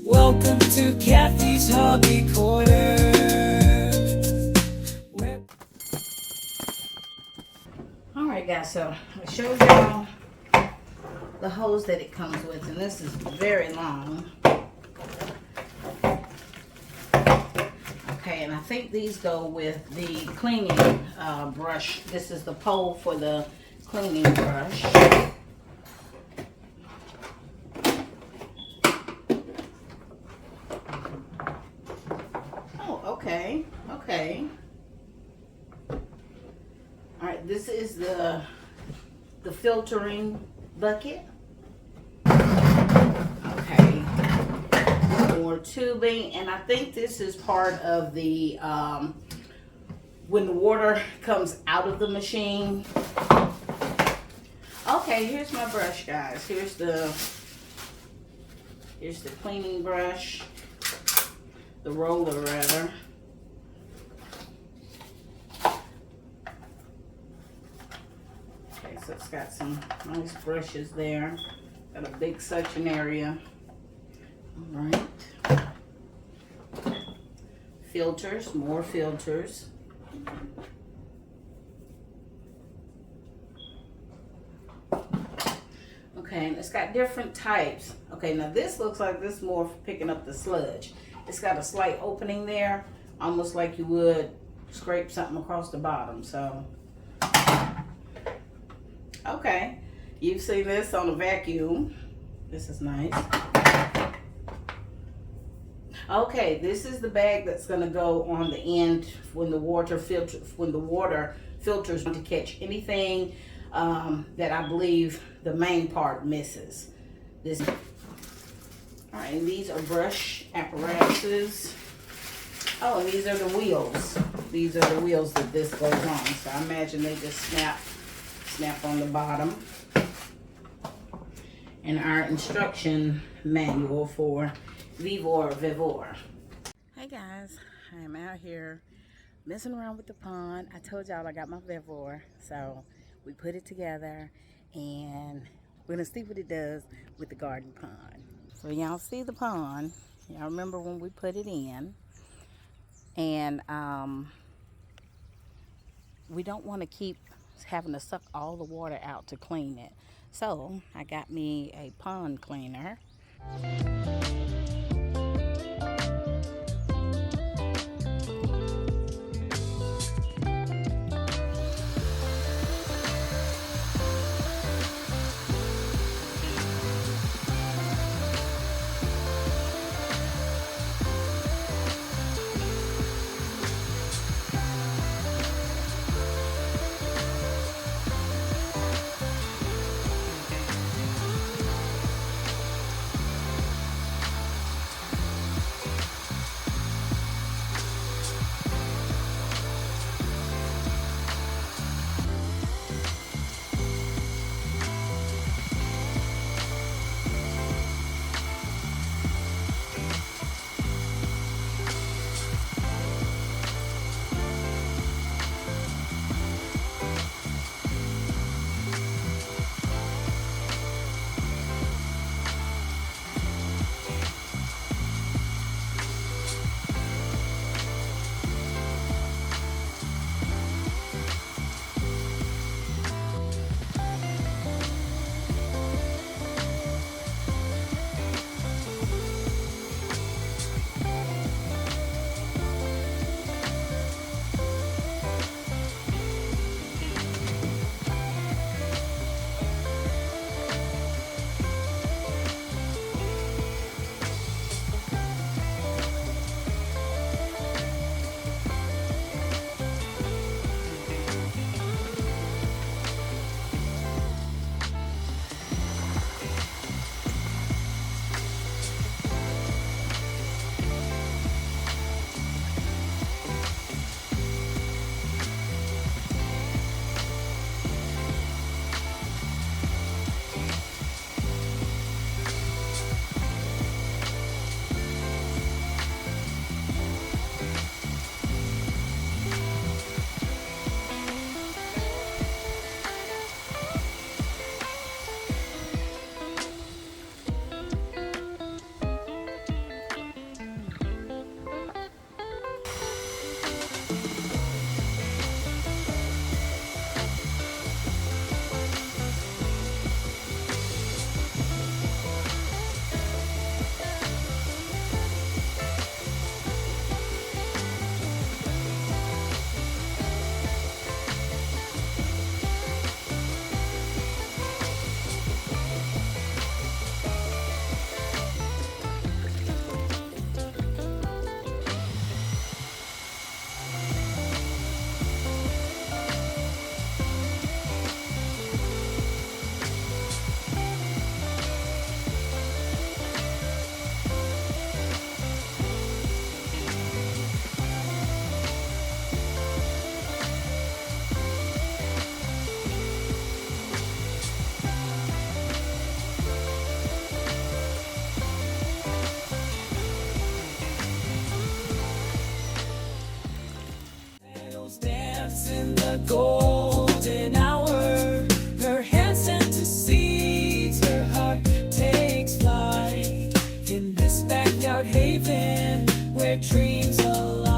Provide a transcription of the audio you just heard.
Welcome to Kathy's Hobby Corner. Alright guys, so I showed y'all the hose that it comes with, and this is very long. Okay, and I think these go with the cleaning brush. This is the pole for the cleaning brush. Oh, okay, okay. Alright, this is the filtering bucket. Okay. More tubing, and I think this is part of the when the water comes out of the machine. Okay, here's my brush, guys. Here's the cleaning brush, the roller rather. Okay, so it's got some nice brushes there. Got a big suction area. All right. Filters, more filters. Okay, and it's got different types. Okay, now this looks like this is more for picking up the sludge. It's got a slight opening there, almost like you would scrape something across the bottom. So, okay, you've seen this on a vacuum. This is nice. Okay, this is the bag that's going to go on the end when the water filters to catch anything that I believe the main part misses. This. All right, and these are brush apparatuses. Oh, and these are the wheels. These are the wheels that this goes on. So I imagine they just snap on the bottom. And our instruction manual for Vevor. Hey guys, I am out here messing around with the pond. I told y'all I got my Vevor, so we put it together and we're gonna see what it does with the garden pond. So y'all see the pond. Y'all remember when we put it in, and we don't want to keep having to suck all the water out to clean it. So I got me a pond cleaner. Angels dance in the golden hour. Her hands sent to seeds, her heart takes flight. In this backyard haven where dreams align.